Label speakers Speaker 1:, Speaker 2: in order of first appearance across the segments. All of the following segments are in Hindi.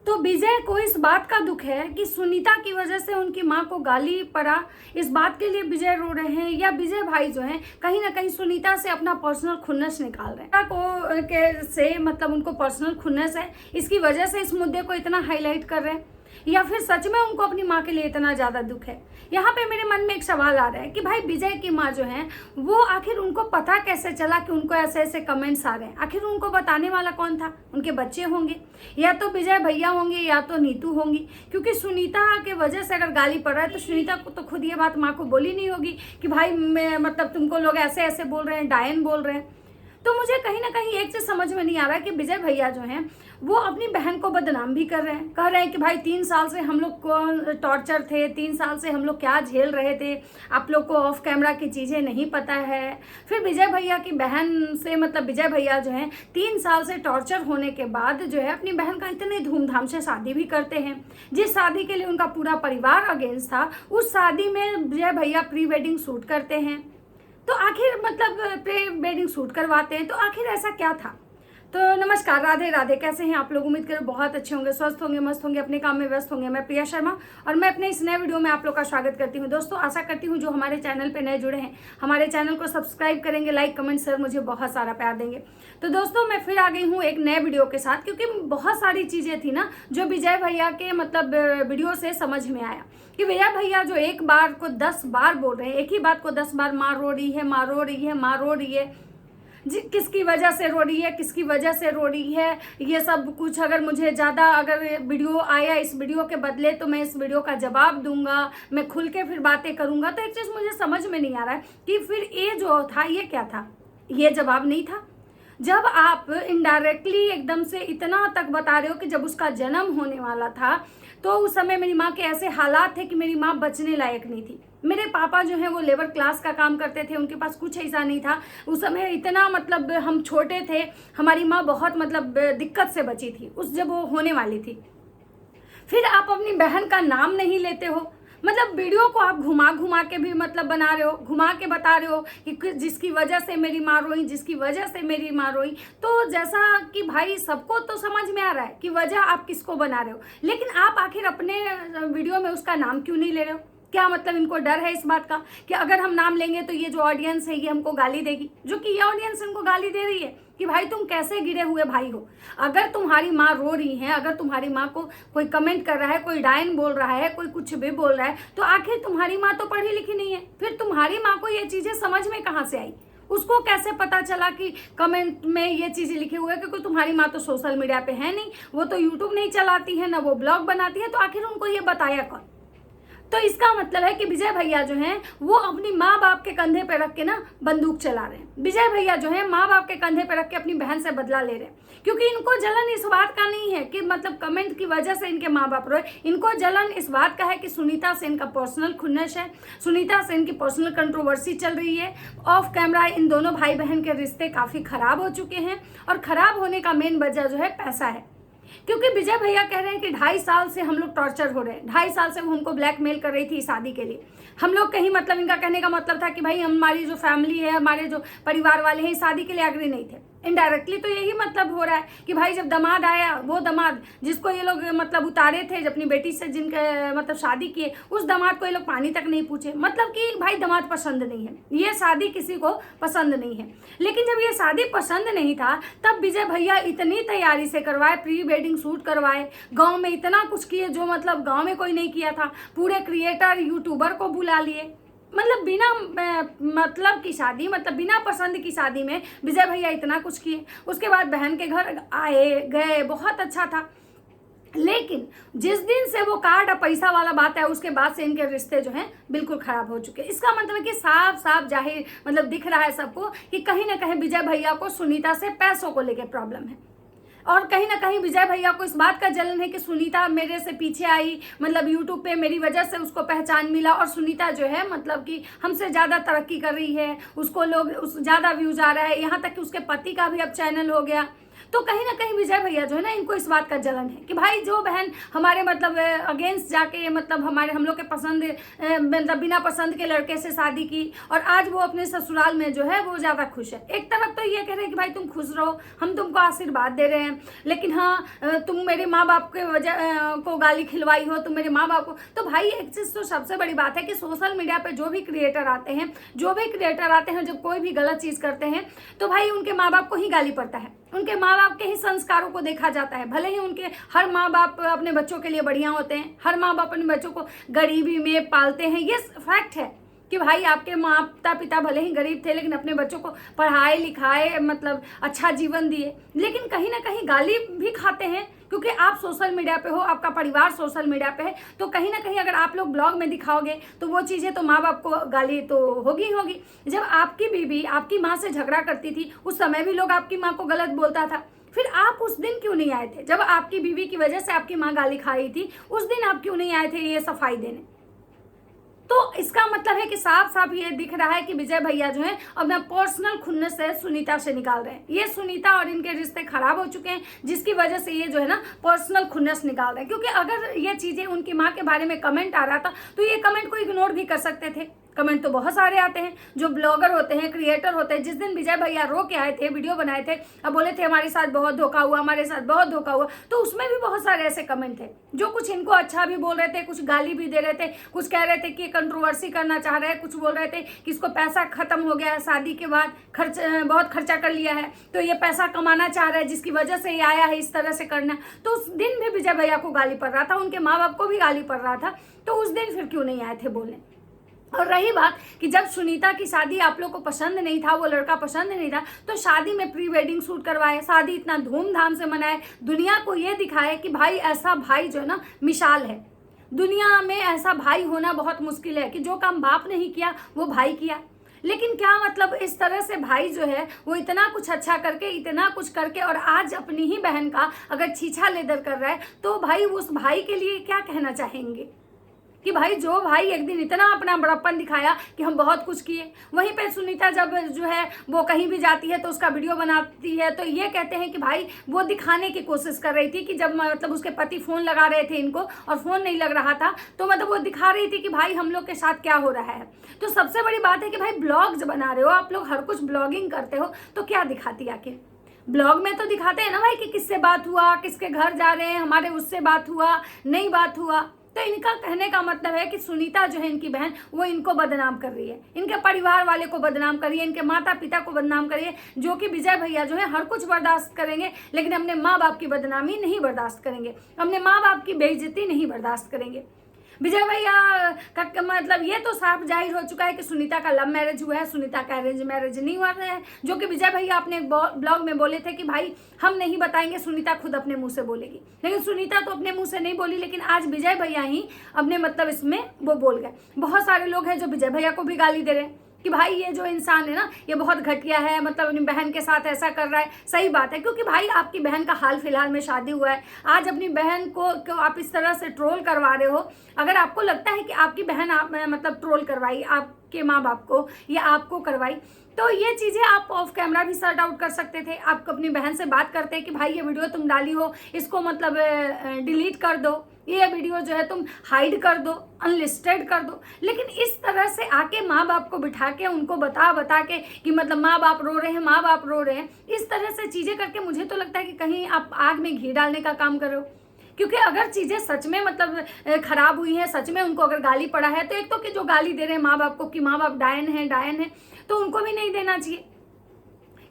Speaker 1: तो विजय को इस बात का दुख है कि सुनीता की वजह से उनकी माँ को गाली पड़ा। इस बात के लिए विजय रो रहे हैं, या विजय भाई जो हैं कहीं ना कहीं सुनीता से अपना पर्सनल खुन्नस निकाल रहे हैं को के से मतलब उनको पर्सनल खुन्नस है, इसकी वजह से इस मुद्दे को इतना हाईलाइट कर रहे हैं, या फिर सच में उनको अपनी माँ के लिए इतना ज़्यादा दुख है। यहाँ पे मेरे मन में एक सवाल आ रहा है कि भाई विजय की माँ जो है वो आखिर उनको पता कैसे चला कि उनको ऐसे ऐसे कमेंट्स आ रहे हैं? आखिर उनको बताने वाला कौन था? उनके बच्चे होंगे, या तो विजय भैया होंगे, या तो नीतू होंगी। क्योंकि सुनीता के वजह से अगर गाली पड़ रहा है तो सुनीता को तो खुद ये बात माँ को बोली नहीं होगी कि भाई मैं मतलब तुमको लोग ऐसे ऐसे बोल रहे हैं, डायन बोल रहे हैं। तो मुझे कहीं ना कहीं एक चीज समझ में नहीं आ रहा है कि विजय भैया जो हैं वो अपनी बहन को बदनाम भी कर रहे हैं। कह रहे हैं कि भाई 3 साल से हम लोग को टॉर्चर थे, 3 साल से हम लोग क्या झेल रहे थे, आप लोग को ऑफ कैमरा की चीज़ें नहीं पता है। फिर विजय भैया की बहन से मतलब विजय भैया जो हैं 3 साल से टॉर्चर होने के बाद जो है अपनी बहन का इतने धूमधाम से शादी भी करते हैं। जिस शादी के लिए उनका पूरा परिवार अगेंस्ट था, उस शादी में विजय भैया प्री वेडिंग शूट करते हैं। तो आखिर मतलब प्री वेडिंग शूट करवाते हैं, तो आखिर ऐसा क्या था? तो नमस्कार, राधे राधे। कैसे हैं आप लोग? उम्मीद करो बहुत अच्छे होंगे, स्वस्थ होंगे, मस्त होंगे, अपने काम में व्यस्त होंगे। मैं प्रिया शर्मा और मैं अपने इस नए वीडियो में आप लोग का स्वागत करती हूं। दोस्तों आशा करती हूं जो हमारे चैनल पे नए जुड़े हैं हमारे चैनल को सब्सक्राइब करेंगे, लाइक कमेंट शेयर मुझे बहुत सारा प्यार देंगे। तो दोस्तों मैं फिर आ गई हूँ एक नए वीडियो के साथ, क्योंकि बहुत सारी चीज़ें थी ना जो विजय भैया के मतलब वीडियो से समझ में आया कि विजय भैया जो एक बार को 10 बार बोल रहे हैं, एक ही बात को 10 बार माँ रो रही है, माँ रो रही है, माँ रो रही है, किसकी वजह से रो रही है, किसकी वजह से रो रही है, ये सब कुछ। अगर मुझे ज़्यादा अगर वीडियो आया इस वीडियो के बदले तो मैं इस वीडियो का जवाब दूंगा, मैं खुल के फिर बातें करूंगा। तो एक चीज़ मुझे समझ में नहीं आ रहा है कि फिर ये जो था ये क्या था? ये जवाब नहीं था। जब आप इनडायरेक्टली एकदम से इतना तक बता रहे हो कि जब उसका जन्म होने वाला था तो उस समय मेरी माँ के ऐसे हालात थे कि मेरी माँ बचने लायक नहीं थी। मेरे पापा जो है वो लेबर क्लास का काम करते थे, उनके पास कुछ ऐसा नहीं था उस समय। इतना मतलब हम छोटे थे, हमारी माँ बहुत मतलब दिक्कत से बची थी उस जब वो होने वाली थी। फिर आप अपनी बहन का नाम नहीं लेते हो, मतलब वीडियो को आप घुमा घुमा के भी मतलब बना रहे हो, घुमा के बता रहे हो कि जिसकी वजह से मेरी माँ रोई, जिसकी वजह से मेरी माँ रोई। तो जैसा कि भाई सबको तो समझ में आ रहा है कि वजह आप किसको बना रहे हो, लेकिन आप आखिर अपने वीडियो में उसका नाम क्यों नहीं ले रहे हो? क्या मतलब इनको डर है इस बात का कि अगर हम नाम लेंगे तो ये जो ऑडियंस है ये हमको गाली देगी? जो कि ये ऑडियंस इनको गाली दे रही है कि भाई तुम कैसे गिरे हुए भाई हो। अगर तुम्हारी माँ रो रही है, अगर तुम्हारी माँ को कोई कमेंट कर रहा है, कोई डायन बोल रहा है, कोई कुछ भी बोल रहा है, तो आखिर तुम्हारी माँ तो पढ़ी लिखी नहीं है। फिर तुम्हारी माँ को ये चीजें समझ में कहाँ से आई? उसको कैसे पता चला कि कमेंट में ये चीजें लिखे हुए हैं? क्योंकि तुम्हारी माँ तो सोशल मीडिया पे है नहीं, वो तो यूट्यूब नहीं चलाती है, ना वो ब्लॉग बनाती है, तो आखिर उनको ये बताया कौन? तो इसका मतलब है कि विजय भैया जो हैं वो अपनी माँ बाप के कंधे पे रख के ना बंदूक चला रहे हैं। विजय भैया जो हैं माँ बाप के कंधे पे रख के अपनी बहन से बदला ले रहे हैं, क्योंकि इनको जलन इस बात का नहीं है कि मतलब कमेंट की वजह से इनके माँ बाप रोए। इनको जलन इस बात का है कि सुनीता से इनका पर्सनल खुन्नस है, सुनीता से इनकी पर्सनल कंट्रोवर्सी चल रही है। ऑफ कैमरा इन दोनों भाई बहन के रिश्ते काफ़ी खराब हो चुके हैं, और खराब होने का मेन वजह जो है पैसा है। क्योंकि विजय भैया कह रहे हैं कि 2.5 साल से हम लोग टॉर्चर हो रहे हैं, 2.5 साल से वो हमको ब्लैकमेल कर रही थी शादी के लिए। हम लोग कहीं मतलब इनका कहने का मतलब था कि भाई हमारी जो फैमिली है, हमारे जो परिवार वाले हैं शादी के लिए एग्री नहीं थे। इनडायरेक्टली तो यही मतलब हो रहा है कि भाई जब दामाद आया, वो दामाद जिसको ये लोग मतलब उतारे थे अपनी बेटी से, जिनके मतलब शादी किए, उस दामाद को ये लोग पानी तक नहीं पूछे। मतलब कि भाई दामाद पसंद नहीं है, ये शादी किसी को पसंद नहीं है। लेकिन जब ये शादी पसंद नहीं था तब विजय भैया इतनी तैयारी से करवाए, प्री वेडिंग शूट करवाए, गाँव में इतना कुछ किए जो मतलब गाँव में कोई नहीं किया था। पूरे क्रिएटर यूट्यूबर को बुला लिए, मतलब बिना मतलब की शादी, मतलब बिना पसंद की शादी में विजय भैया इतना कुछ किए। उसके बाद बहन के घर आए गए, बहुत अच्छा था। लेकिन जिस दिन से वो कार्ड और पैसा वाला बात है उसके बाद से इनके रिश्ते जो हैं बिल्कुल खराब हो चुके हैं। इसका मतलब है कि साफ साफ जाहिर मतलब दिख रहा है सबको कि कहीं ना कहीं विजय भैया को सुनीता से पैसों को लेकर प्रॉब्लम है, और कहीं ना कहीं विजय भैया को इस बात का जलन है कि सुनीता मेरे से पीछे आई, मतलब यूट्यूब पे मेरी वजह से उसको पहचान मिला, और सुनीता जो है मतलब कि हमसे ज़्यादा तरक्की कर रही है, उसको लोग ज़्यादा व्यूज आ रहा है, यहाँ तक कि उसके पति का भी अब चैनल हो गया। तो कहीं ना कहीं विजय भैया जो है ना, इनको इस बात का जलन है कि भाई जो बहन हमारे मतलब अगेंस्ट जाके मतलब हम लोग के पसंद मतलब बिना पसंद के लड़के से शादी की और आज वो अपने ससुराल में जो है वो ज़्यादा खुश है। एक तरफ तो ये कह रहे हैं कि भाई तुम खुश रहो, हम तुमको आशीर्वाद दे रहे हैं, लेकिन हाँ तुम मेरे माँ बाप के वजह को गाली खिलवाई हो, तुम मेरे माँ बाप को। तो भाई एक चीज़ तो सबसे बड़ी बात है कि सोशल मीडिया पे जो भी क्रिएटर आते हैं जब कोई भी गलत चीज़ करते हैं तो भाई उनके माँ बाप को ही गाली पड़ता है, उनके माँ बाप के ही संस्कारों को देखा जाता है। भले ही उनके हर माँ बाप अपने बच्चों के लिए बढ़िया होते हैं, हर माँ बाप अपने बच्चों को गरीबी में पालते हैं, ये फैक्ट है कि भाई आपके माता पिता भले ही गरीब थे लेकिन अपने बच्चों को पढ़ाए लिखाए मतलब अच्छा जीवन दिए, लेकिन कहीं ना कहीं गाली भी खाते हैं क्योंकि आप सोशल मीडिया पे हो, आपका परिवार सोशल मीडिया पे है। तो कहीं ना कहीं अगर आप लोग ब्लॉग में दिखाओगे तो वो चीज़ें तो माँ बाप को गाली तो होगी। जब आपकी बीवी आपकी माँ से झगड़ा करती थी उस समय भी लोग आपकी माँ को गलत बोलता था, फिर आप उस दिन क्यों नहीं आए थे जब आपकी बीवी की वजह से आपकी माँ गाली खा रही थी, उस दिन आप क्यों नहीं आए थे ये सफाई देने? तो इसका मतलब है कि साफ साफ ये दिख रहा है कि विजय भैया जो है अपना पर्सनल खुन्नस से सुनीता से निकाल रहे हैं। ये सुनीता और इनके रिश्ते खराब हो चुके हैं जिसकी वजह से ये जो है ना पर्सनल खुन्नस निकाल रहे हैं। क्योंकि अगर ये चीजें उनकी माँ के बारे में कमेंट आ रहा था तो ये कमेंट को इग्नोर भी कर सकते थे। कमेंट तो बहुत सारे आते हैं, जो ब्लॉगर होते हैं, क्रिएटर होते हैं। जिस दिन विजय भैया रो के आए थे, वीडियो बनाए थे, अब बोले थे हमारे साथ बहुत धोखा हुआ, हमारे साथ बहुत धोखा हुआ, तो उसमें भी बहुत सारे ऐसे कमेंट थे जो कुछ इनको अच्छा भी बोल रहे थे, कुछ गाली भी दे रहे थे, कुछ कह रहे थे कि कंट्रोवर्सी करना चाह रहे हैं, कुछ बोल रहे थे कि इसको पैसा खत्म हो गया है, शादी के बाद बहुत खर्चा कर लिया है तो ये पैसा कमाना चाह रहा है जिसकी वजह से ये आया है इस तरह से करना। तो उस दिन भी विजय भैया को गाली पड़ रहा था, उनके माँ बाप को भी गाली पड़ रहा था, तो उस दिन फिर क्यों नहीं आए थे बोलने? और रही बात कि जब सुनीता की शादी आप लोग को पसंद नहीं था, वो लड़का पसंद नहीं था, तो शादी में प्री वेडिंग शूट करवाए, शादी इतना धूमधाम से मनाए, दुनिया को ये दिखाए कि भाई ऐसा भाई जो है ना मिसाल है। दुनिया में ऐसा भाई होना बहुत मुश्किल है कि जो काम बाप नहीं किया वो भाई किया। लेकिन क्या मतलब इस तरह से भाई जो है वो इतना कुछ अच्छा करके, इतना कुछ करके, और आज अपनी ही बहन का अगर छीछा लेदर कर रहा है तो भाई उस भाई के लिए क्या कहना चाहेंगे कि भाई जो भाई एक दिन इतना अपना बड़प्पन दिखाया कि हम बहुत कुछ किए, वहीं पे सुनीता जब जो है वो कहीं भी जाती है तो उसका वीडियो बनाती है तो ये कहते हैं कि भाई वो दिखाने की कोशिश कर रही थी कि जब मतलब उसके पति फ़ोन लगा रहे थे इनको और फ़ोन नहीं लग रहा था तो मतलब वो दिखा रही थी कि भाई हम लोग के साथ क्या हो रहा है। तो सबसे बड़ी बात है कि भाई ब्लॉग जब बना रहे हो आप लोग, हर कुछ ब्लॉगिंग करते हो, तो क्या दिखाती आखिर? ब्लॉग में तो दिखाते हैं ना भाई कि किससे बात हुआ, किसके घर जा रहे हैं, हमारे उससे बात हुआ, नहीं बात हुआ। तो इनका कहने का मतलब है कि सुनीता जो है इनकी बहन, वो इनको बदनाम कर रही है, इनके परिवार वाले को बदनाम कर रही है, इनके माता पिता को बदनाम कर रही है, जो कि विजय भैया जो है हर कुछ बर्दाश्त करेंगे लेकिन अपने माँ बाप की बदनामी नहीं बर्दाश्त करेंगे, अपने माँ बाप की बेइज्जती नहीं बर्दाश्त करेंगे। विजय भैया का मतलब ये तो साफ जाहिर हो चुका है कि सुनीता का लव मैरिज हुआ है, सुनीता का अरेंज मैरिज नहीं हुआ है, जो कि विजय भैया अपने एक ब्लॉग में बोले थे कि भाई हम नहीं बताएंगे, सुनीता खुद अपने मुंह से बोलेगी। लेकिन सुनीता तो अपने मुंह से नहीं बोली, लेकिन आज विजय भैया ही अपने मतलब इसमें वो बोल गए। बहुत सारे लोग हैं जो विजय भैया को भी गाली दे रहे हैं कि भाई ये जो इंसान है ना ये बहुत घटिया है, मतलब अपनी बहन के साथ ऐसा कर रहा है। सही बात है, क्योंकि भाई आपकी बहन का हाल फिलहाल में शादी हुआ है, आज अपनी बहन को आप इस तरह से ट्रोल करवा रहे हो। अगर आपको लगता है कि आपकी बहन आप मतलब ट्रोल करवाई आपके माँ बाप को या आपको करवाई, तो ये चीज़ें आप ऑफ कैमरा भी सॉर्ट आउट कर सकते थे। आप अपनी बहन से बात करते कि भाई ये वीडियो तुम डाली हो इसको मतलब डिलीट कर दो, ये वीडियो जो है तुम हाइड कर दो, अनलिस्टेड कर दो। लेकिन इस तरह से आके माँ बाप को बिठा के उनको बता के कि मतलब माँ बाप रो रहे हैं, माँ बाप रो रहे हैं, इस तरह से चीज़ें करके मुझे तो लगता है कि कहीं आप आग में घी डालने का काम करो। क्योंकि अगर चीज़ें सच में मतलब खराब हुई हैं, सच में उनको अगर गाली पड़ा है, तो एक तो कि जो गाली दे रहे हैं माँ बाप को कि माँ बाप डायन है, तो उनको भी नहीं देना चाहिए।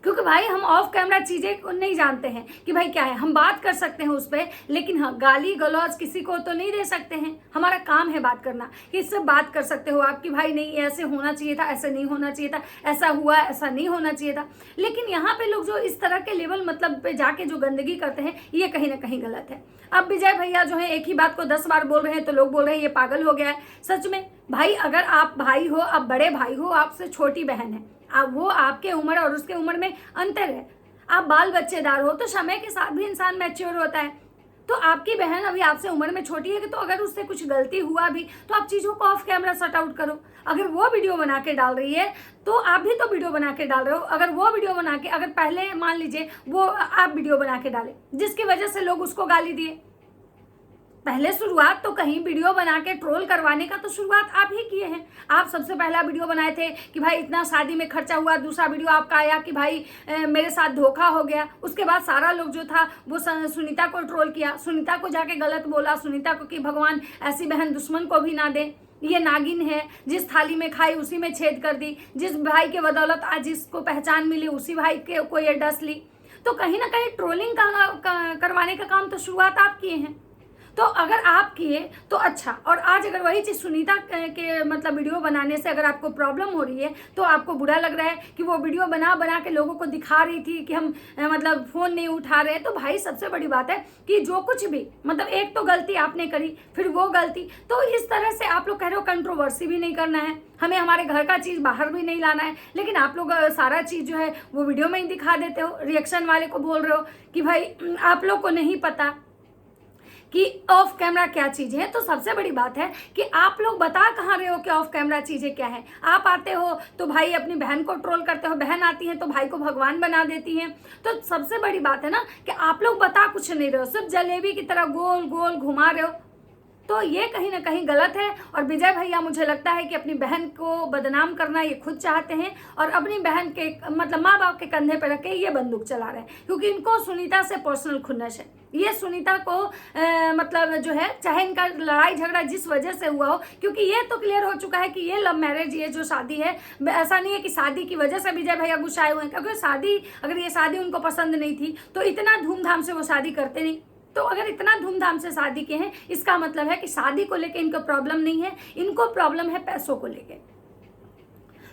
Speaker 1: क्योंकि भाई हम ऑफ कैमरा चीज़ें नहीं जानते हैं कि भाई क्या है, हम बात कर सकते हैं उस पर, लेकिन हाँ गाली गलौज किसी को तो नहीं दे सकते हैं। हमारा काम है बात करना, कि इससे बात कर सकते हो आप कि भाई नहीं ऐसे होना चाहिए था, ऐसे नहीं होना चाहिए था, ऐसा हुआ ऐसा नहीं होना चाहिए था। लेकिन यहाँ पे लोग जो इस तरह के लेवल मतलब पे जाके जो गंदगी करते हैं, ये कहीं ना कहीं गलत है। अब विजय भैया जो है एक ही बात को 10 बार बोल रहे हैं तो लोग बोल रहे हैं ये पागल हो गया है। सच में भाई, अगर आप भाई हो, आप बड़े भाई हो, आपसे छोटी बहन है, आप वो आपके उम्र और उसके उम्र में अंतर है, आप बाल बच्चेदार हो, तो समय के साथ भी इंसान मैच्योर होता है। तो आपकी बहन अभी आपसे उम्र में छोटी है, कि तो अगर उससे कुछ गलती हुआ भी तो आप चीज़ों को ऑफ कैमरा सॉर्ट आउट करो। अगर वो वीडियो बना के डाल रही है तो आप भी तो वीडियो बना के डाल रहे हो। अगर वो वीडियो बना के, अगर पहले मान लीजिए वो आप वीडियो बना के डाले जिसकी वजह से लोग उसको गाली दिए, पहले शुरुआत तो कहीं वीडियो बना के ट्रोल करवाने का तो शुरुआत आप ही किए हैं। आप सबसे पहला वीडियो बनाए थे कि भाई इतना शादी में खर्चा हुआ, दूसरा वीडियो आपका आया कि भाई मेरे साथ धोखा हो गया। उसके बाद सारा लोग जो था वो सुनीता को ट्रोल किया, सुनीता को जाके गलत बोला, सुनीता को कि भगवान ऐसी बहन दुश्मन को भी ना दे, ये नागिन है, जिस थाली में खाई उसी में छेद कर दी, जिस भाई के बदौलत आज जिसको पहचान मिली उसी भाई के को ये डस ली। तो कहीं ना कहीं ट्रोलिंग करवाने का काम तो शुरुआत आप किए हैं। तो अगर आप किए तो अच्छा, और आज अगर वही चीज़ सुनीता के मतलब वीडियो बनाने से अगर आपको प्रॉब्लम हो रही है तो आपको बुरा लग रहा है कि वो वीडियो बना बना के लोगों को दिखा रही थी कि हम मतलब फ़ोन नहीं उठा रहे, तो भाई सबसे बड़ी बात है कि जो कुछ भी मतलब एक तो गलती आपने करी, फिर वो गलती, तो इस तरह से आप लोग कह रहे हो कंट्रोवर्सी भी नहीं करना है, हमें हमारे घर का चीज़ बाहर भी नहीं लाना है, लेकिन आप लोग सारा चीज़ जो है वो वीडियो में ही दिखा देते हो। रिएक्शन वाले को बोल रहे हो कि भाई आप लोग को नहीं पता कि ऑफ कैमरा क्या चीज़ें हैं। तो सबसे बड़ी बात है कि आप लोग बता कहाँ रहे हो कि ऑफ कैमरा चीज़ें क्या है। आप आते हो तो भाई अपनी बहन को ट्रोल करते हो, बहन आती है तो भाई को भगवान बना देती हैं। तो सबसे बड़ी बात है ना कि आप लोग बता कुछ नहीं रहे हो, सिर्फ जलेबी की तरह गोल गोल घुमा रहे हो। तो ये कहीं ना कहीं गलत है। और विजय भैया मुझे लगता है कि अपनी बहन को बदनाम करना ये खुद चाहते हैं और अपनी बहन के मतलब माँ बाप के कंधे पर रख के ये बंदूक चला रहे हैं, क्योंकि इनको सुनीता से पर्सनल खुन्नस है। ये सुनीता को मतलब जो है, चाहे इनका लड़ाई झगड़ा जिस वजह से हुआ हो, क्योंकि ये तो क्लियर हो चुका है कि ये लव मैरिज, ये जो शादी है, ऐसा नहीं है कि शादी की वजह से विजय भैया गुस्साए हुए हैं, क्योंकि शादी, अगर ये शादी उनको पसंद नहीं थी तो इतना धूमधाम से वो शादी करते नहीं। तो अगर इतना धूमधाम से शादी के हैं, इसका मतलब है कि शादी को लेके इनको प्रॉब्लम नहीं है, इनको प्रॉब्लम है पैसों को लेके।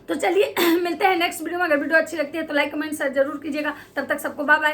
Speaker 1: तो चलिए मिलते हैं नेक्स्ट वीडियो में। अगर वीडियो अच्छी लगती है तो लाइक कमेंट शेयर जरूर कीजिएगा। तब तक सबको बाय बाय।